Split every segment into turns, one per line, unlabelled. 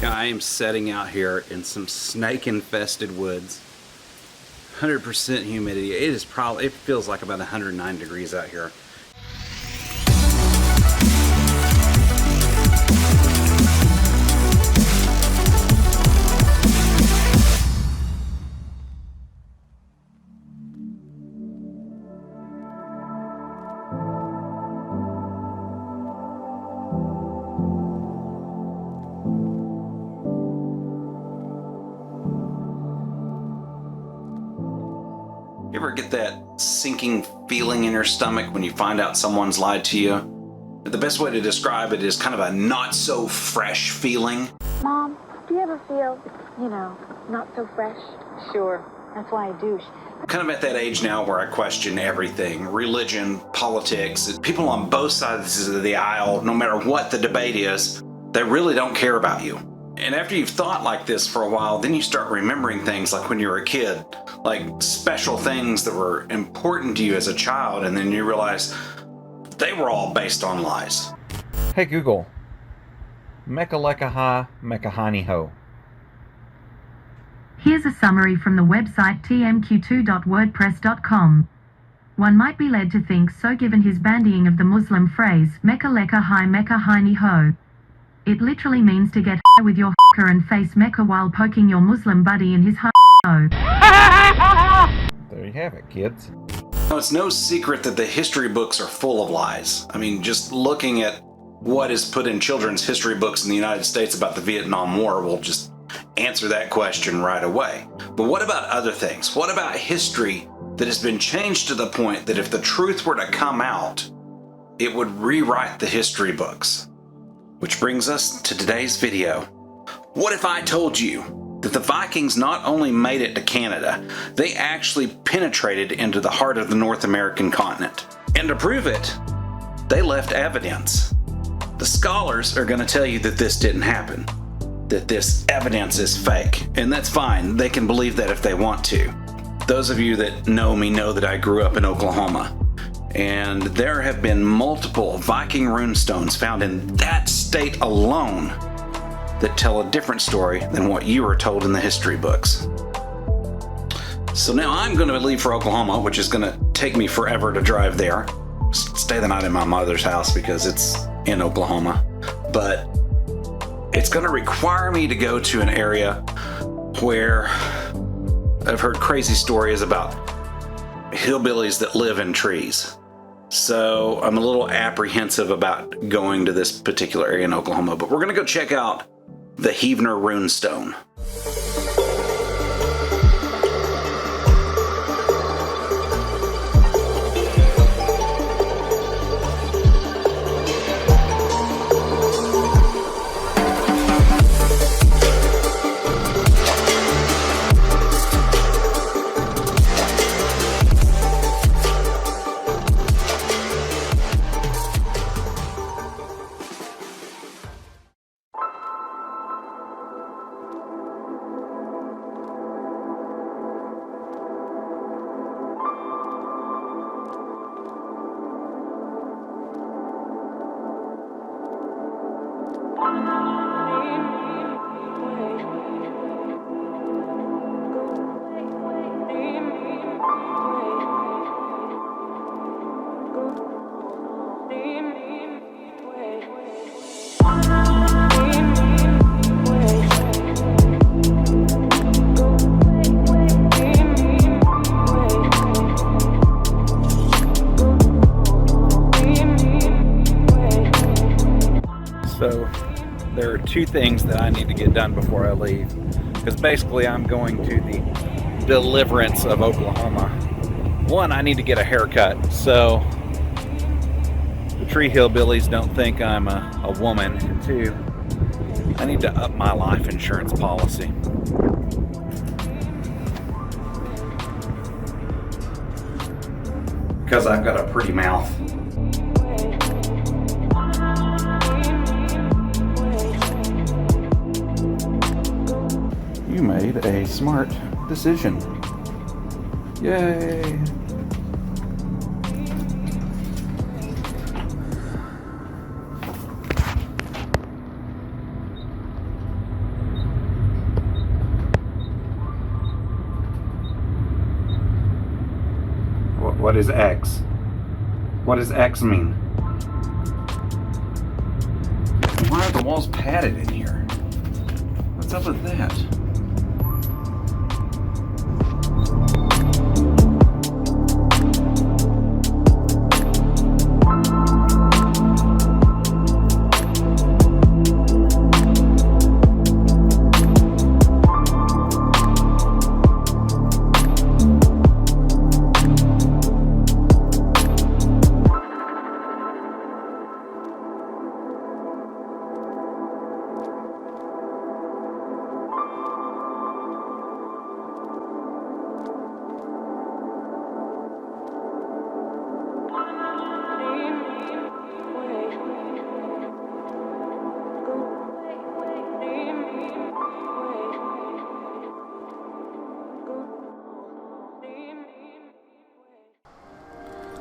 Yeah, I am setting out here in some snake-infested woods. 100% humidity. It feels like about 109 degrees out here. You ever get that sinking feeling in your stomach when you find out someone's lied to you? The best way to describe it is kind of a not-so-fresh feeling.
Mom, do you ever feel, not so fresh? Sure. That's why I douche.
I'm kind of at that age now where I question everything. Religion, politics, people on both sides of the aisle, no matter what the debate is, they really don't care about you. And after you've thought like this for a while, then you start remembering things like when you were a kid, like special things that were important to you as a child, and then you realize they were all based on lies.
Hey Google, Mecca Lecca Ha Mecca Hani Ho.
Here's a summary from the website tmq2.wordpress.com. One might be led to think so given his bandying of the Muslim phrase Mecca Lecca Hi Mecca Hani Ho. It literally means to get with your and face Mecca while poking your Muslim buddy in his ho.
There you have it, kids.
Now, it's no secret that the history books are full of lies. I mean, just looking at what is put in children's history books in the United States about the Vietnam War will just answer that question right away. But what about other things? What about history that has been changed to the point that if the truth were to come out, it would rewrite the history books? Which brings us to today's video. What if I told you that the Vikings not only made it to Canada, they actually penetrated into the heart of the North American continent? And to prove it, they left evidence. The scholars are going to tell you that this didn't happen, that this evidence is fake, and that's fine. They can believe that if they want to. Those of you that know me know that I grew up in Oklahoma, and there have been multiple Viking runestones found in that state alone that tell a different story than what you were told in the history books. So now I'm going to leave for Oklahoma, which is going to take me forever to drive there. Stay the night in my mother's house because it's in Oklahoma. But it's going to require me to go to an area where I've heard crazy stories about hillbillies that live in trees. So I'm a little apprehensive about going to this particular area in Oklahoma, but we're going to go check out the Heavener Runestone.
So there are two things that I need to get done before I leave, because basically I'm going to the deliverance of Oklahoma. One, I need to get a haircut so the tree hillbillies don't think I'm a woman. And two, I need to up my life insurance policy.
Because I've got a pretty mouth. You made a smart decision. Yay! What is X? What does X mean? Why are the walls padded in here? What's up with that?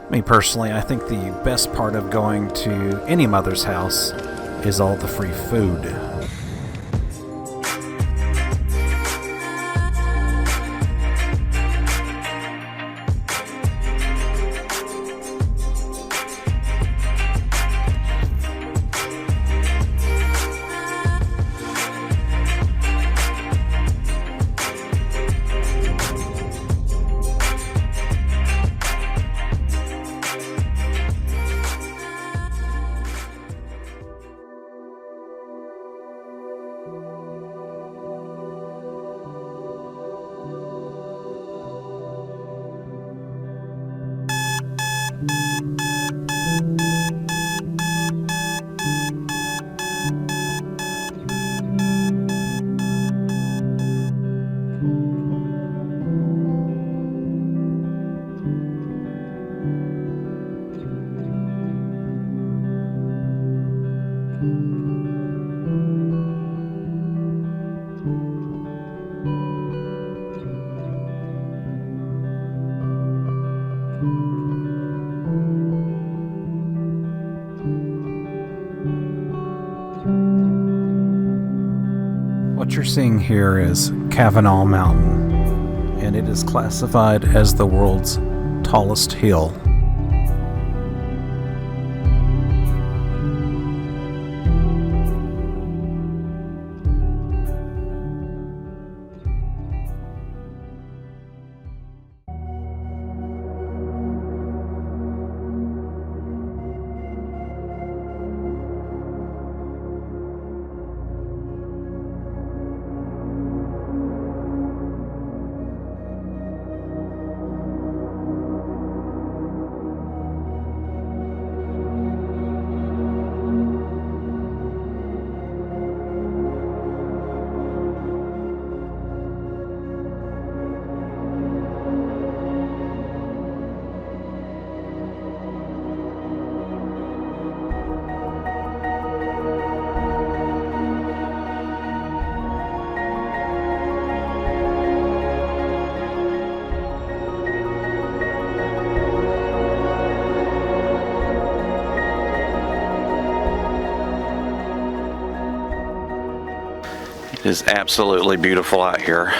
Me personally, I think the best part of going to any mother's house is all the free food. What you're seeing here is Kavanaugh Mountain, and it is classified as the world's tallest hill. It is absolutely beautiful out here,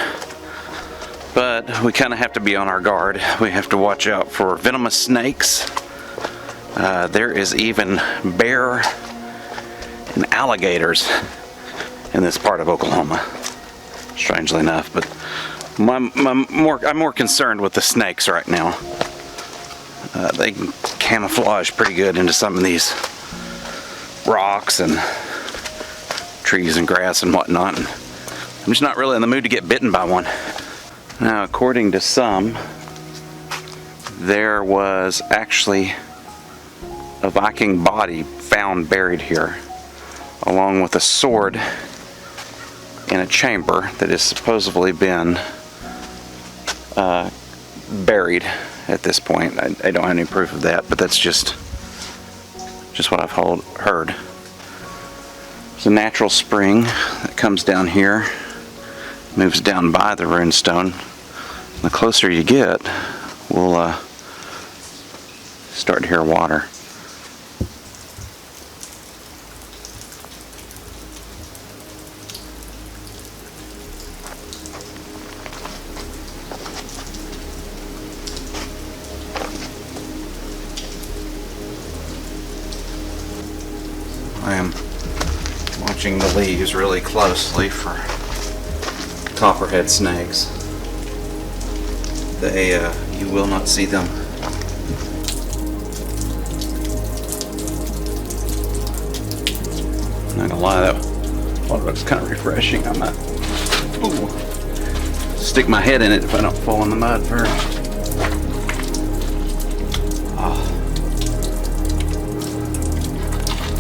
but we kind of have to be on our guard. We have to watch out for venomous snakes. There is even bear and alligators in this part of Oklahoma, strangely enough, but I'm more concerned with the snakes right now. They can camouflage pretty good into some of these rocks and trees and grass and whatnot. And I'm just not really in the mood to get bitten by one. Now, according to some, there was actually a Viking body found buried here, along with a sword in a chamber that has supposedly been buried at this point. I don't have any proof of that, but that's just what I've heard. There's a natural spring that comes down here, moves down by the runestone. The closer you get, we'll start to hear water.
watching the leaves really closely for copperhead snakes. You will not see them. Not gonna lie, that water looks kind of refreshing. I might stick my head in it if I don't fall in the mud first.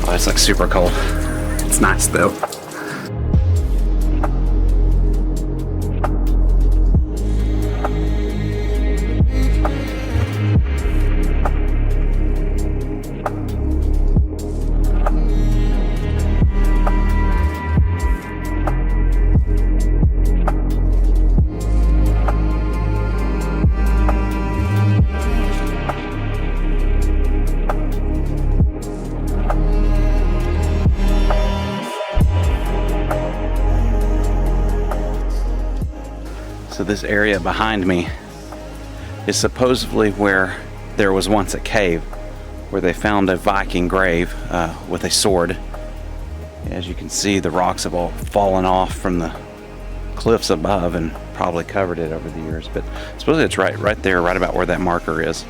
Oh, it's like super cold. It's nice though. So this area behind me is supposedly where there was once a cave where they found a Viking grave with a sword. As you can see, the rocks have all fallen off from the cliffs above and probably covered it over the years, but supposedly it's right there, right about where that marker is.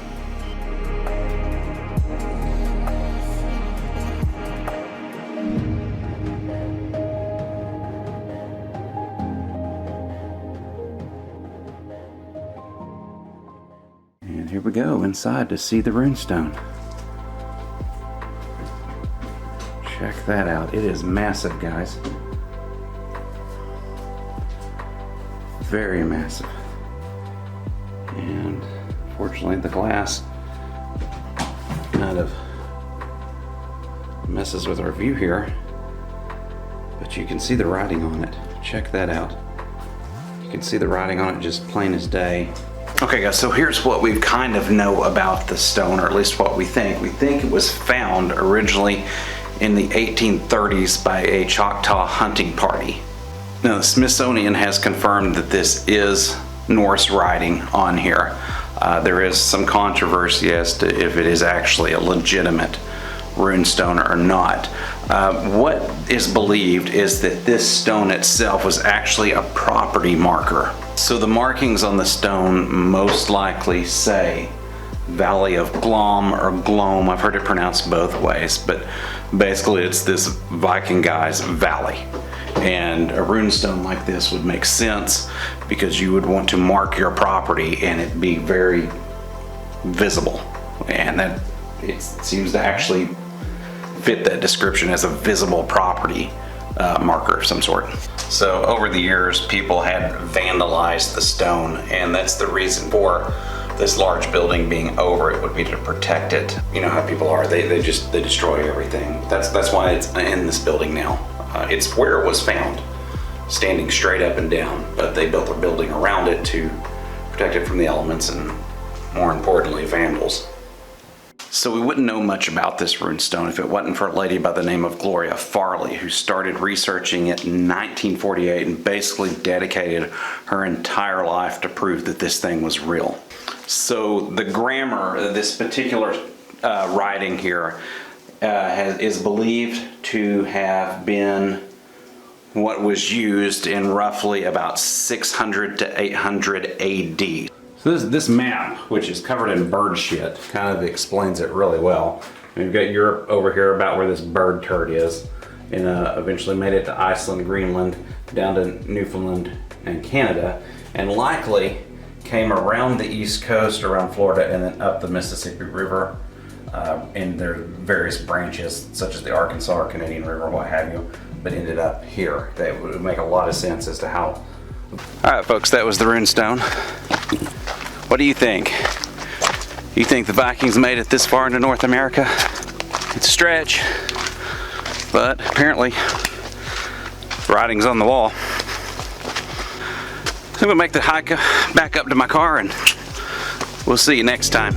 And here we go inside to see the runestone. Check that out. It is massive, guys. Very massive. And fortunately the glass kind of messes with our view here, but you can see the writing on it. Check that out. You can see the writing on it just plain as day. Okay guys, so here's what we kind of know about the stone, or at least what we think. We think it was found originally in the 1830s by a Choctaw hunting party. Now the Smithsonian has confirmed that this is Norse writing on here. There is some controversy as to if it is actually a legitimate runestone or not. What is believed is that this stone itself was actually a property marker. So the markings on the stone most likely say Valley of Glom or Glome. I've heard it pronounced both ways, but basically it's this Viking guy's valley. And a runestone like this would make sense because you would want to mark your property and it be very visible. And that it seems to actually fit that description as a visible property marker of some sort. So over the years, people had vandalized the stone, and that's the reason for this large building being over it would be to protect it. You know how people are, they destroy everything. That's why it's in this building now. It's where it was found, standing straight up and down, but they built a building around it to protect it from the elements and, more importantly, vandals. So we wouldn't know much about this runestone if it wasn't for a lady by the name of Gloria Farley, who started researching it in 1948 and basically dedicated her entire life to prove that this thing was real. So the grammar, this particular writing here, is believed to have been what was used in roughly about 600 to 800 AD. So this map, which is covered in bird shit, kind of explains it really well. We've got Europe over here about where this bird turd is, and eventually made it to Iceland, Greenland, down to Newfoundland and Canada, and likely came around the East Coast, around Florida, and then up the Mississippi River, and there are various branches, such as the Arkansas or Canadian River, what have you, but ended up here. That would make a lot of sense as to how. All right, folks, that was the runestone. What do you think? You think the Vikings made it this far into North America? It's a stretch, but apparently writing's on the wall. So I'm gonna make the hike back up to my car, and we'll see you next time.